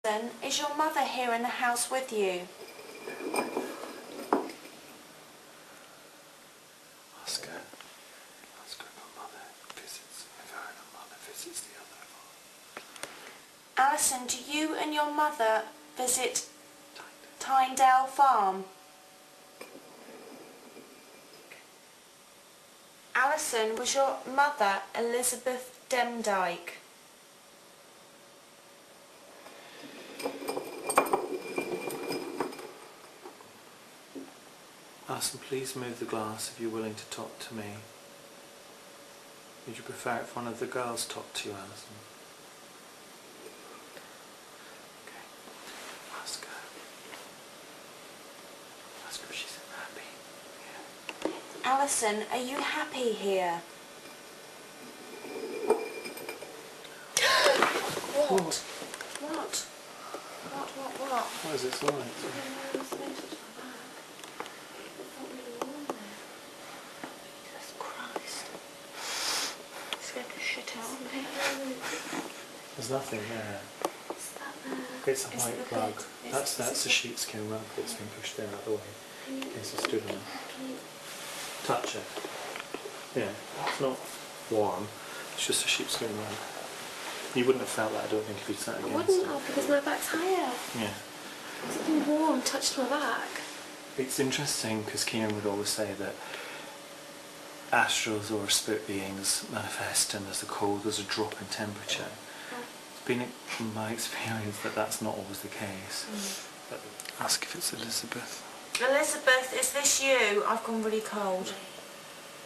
Then, is your mother here in the house with you? Ask her if her mother visits, if her and her mother visits the other farm. Alison, do you and your mother visit Tyndale Farm? Alison, was your mother Elizabeth Demdike? Alison, please move the glass if you're willing to talk to me. Would you prefer if one of the girls talked to you, Alison? Okay. Ask her. Ask her if she's happy. Yeah. Alison, are you happy here? What? What? What is it? It's all right. There's nothing there. It's a white rug. That's a sheepskin rug that's been pushed there out of the way. In case it stood on it. Touch it. Yeah, it's not warm. It's just a sheepskin rug. You wouldn't have felt that, I don't think, if you'd sat against it. I wouldn't have, because my back's higher. Yeah. Something warm touched my back. It's interesting because Kieran would always say that astrals or spirit beings manifest and there's a cold, there's a drop in temperature. It's been in my experience that that's not always the case. But ask if it's Elizabeth. Elizabeth, is this you? I've gone really cold.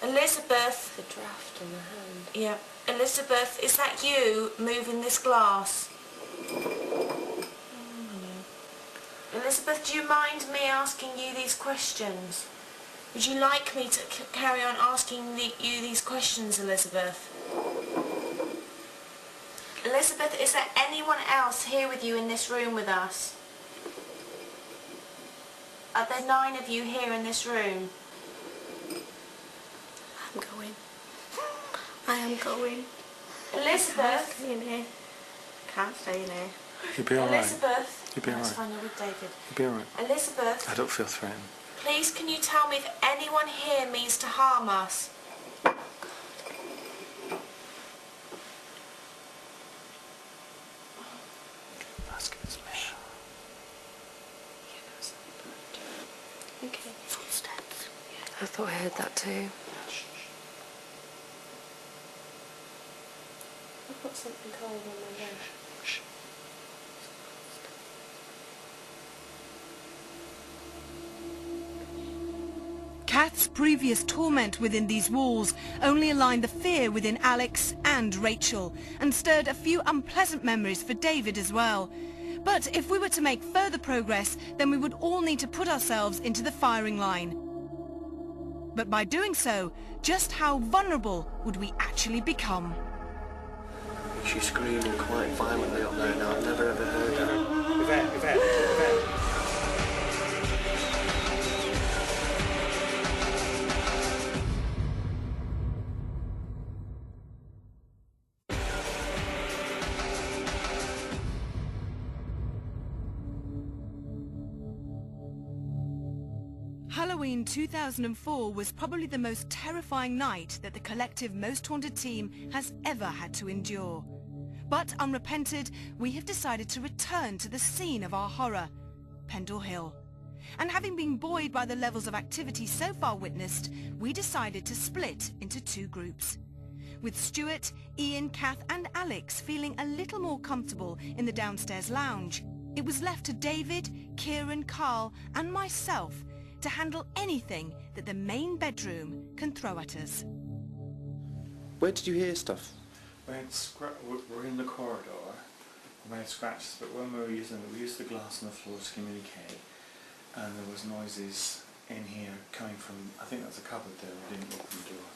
Elizabeth. The draft on the hand. Yeah. Elizabeth, is that you moving this glass? Elizabeth, do you mind me asking you these questions? Would you like me to carry on asking you these questions, Elizabeth? Elizabeth, is there anyone else here with you in this room with us? Are there 9 of you here in this room? I'm going. I am going. Elizabeth? I can't stay in here. Can't stay in here. You'll be alright. Elizabeth? You'll be alright. That's fine, you're with David. You'll be alright. Elizabeth? I don't feel threatened. Please, can you tell me if anyone here means to harm us? Ask it's me. Okay. Footsteps. I thought I heard that too. I've got something cold on my leg. Kath's previous torment within these walls only aligned the fear within Alex and Rachel and stirred a few unpleasant memories for David as well. But if we were to make further progress, then we would all need to put ourselves into the firing line. But by doing so, just how vulnerable would we actually become? She's screaming quite violently up there now. I've never ever heard her. Yvette. Halloween 2004 was probably the most terrifying night that the collective Most Haunted team has ever had to endure. But unrepented, we have decided to return to the scene of our horror, Pendle Hill. And having been buoyed by the levels of activity so far witnessed, we decided to split into 2 groups. With Stuart, Ian, Kath and Alex feeling a little more comfortable in the downstairs lounge, it was left to David, Kieran, Carl and myself to handle anything that the main bedroom can throw at us. Where did you hear stuff? We're in the corridor. We made scratches, but when we used the glass on the floor to communicate, and there was noises in here coming from, I think that's a cupboard there, we didn't open the door.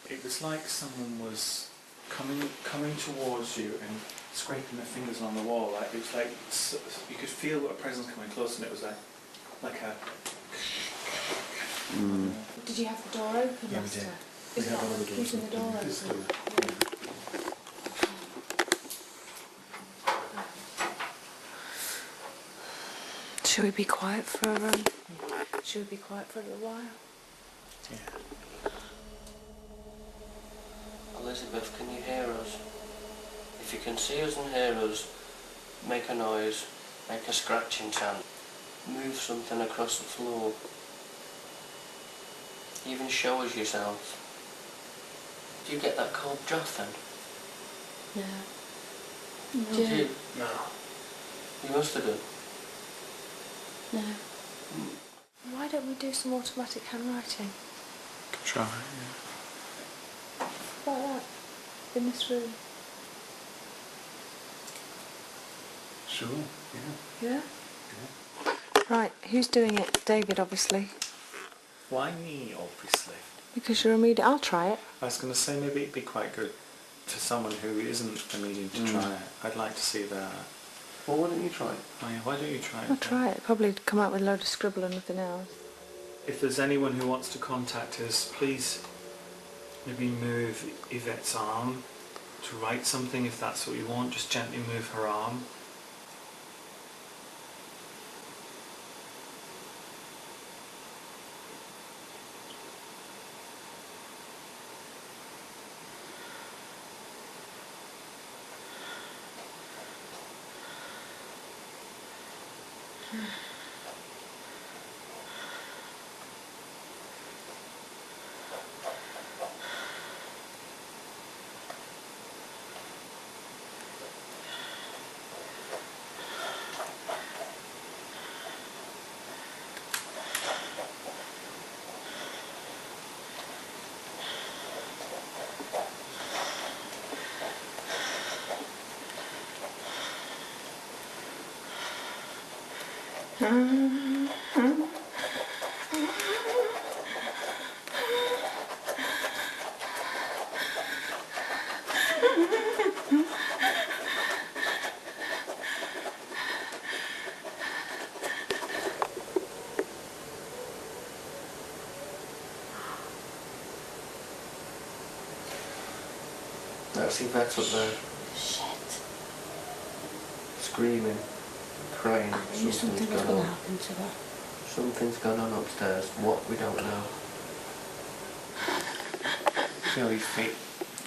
It was like someone was coming towards you and scraping their fingers on the wall. Like it was like you could feel a presence coming close, and it was like a. Did you have the door open? Yeah, we did. We had all the doors open. The door open. Should we be quiet for a little while? Yeah. Elizabeth, can you hear us? If you can see us and hear us, make a noise, make a scratching chant, move something across the floor. Even show us yourself. Do you get that cold draft then? Yeah. Did you? No. You must have done. No. Why don't we do some automatic handwriting? Try, yeah. Like that. In this room. Sure, yeah. Yeah? Yeah. Right, who's doing it? David, obviously. Why me, obviously? Because you're a medium. I'll try it. I was going to say maybe it'd be quite good to someone who isn't a medium to try it. I'd like to see that. Well, why don't you try it? Oh yeah, why don't you try it? I'll try it. Probably come out with a load of scribble and nothing else. If there's anyone who wants to contact us, please maybe move Yvette's arm to write something if that's what you want. Just gently move her arm. That's Yvette up there. Shit. Screaming, crying. I knew something was going to happen to her. Something's gone on upstairs. What, we don't know. Feel your feet.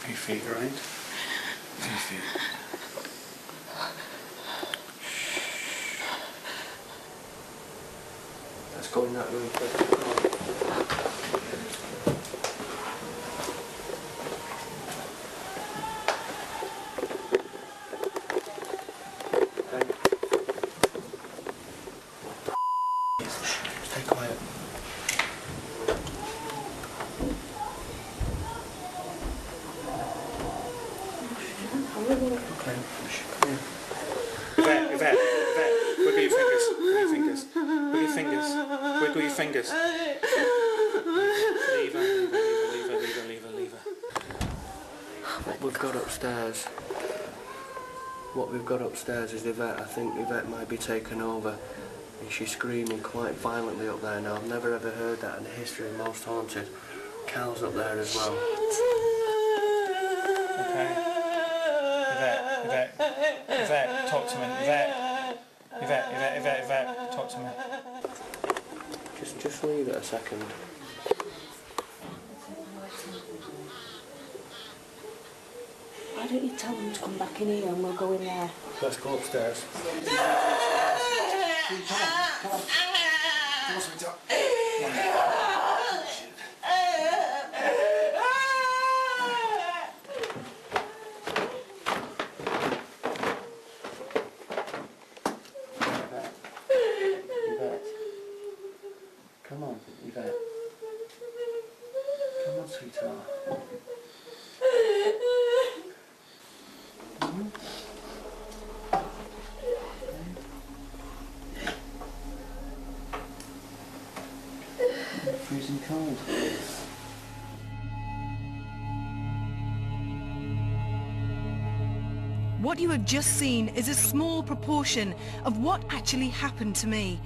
Your feet around. Your feet. Let's go in that room quick. Stay quiet. Okay. Yvette, wiggle your fingers. Wiggle your fingers. Wiggle your fingers. Leave her. What we've got upstairs is Yvette. I think Yvette might be taken over. And she's screaming quite violently up there now. I've never ever heard that in the history of Most Haunted. Cal's up there as well. Okay. Yvette, talk to me. Yvette, talk to me. Just leave it a second. Why don't you tell them to come back in here and we'll go in there? Let's go upstairs. Come on, sweetheart. Yvette. Come on, Yvette. Come on, sweetheart. Freezing cold. What you have just seen is a small proportion of what actually happened to me.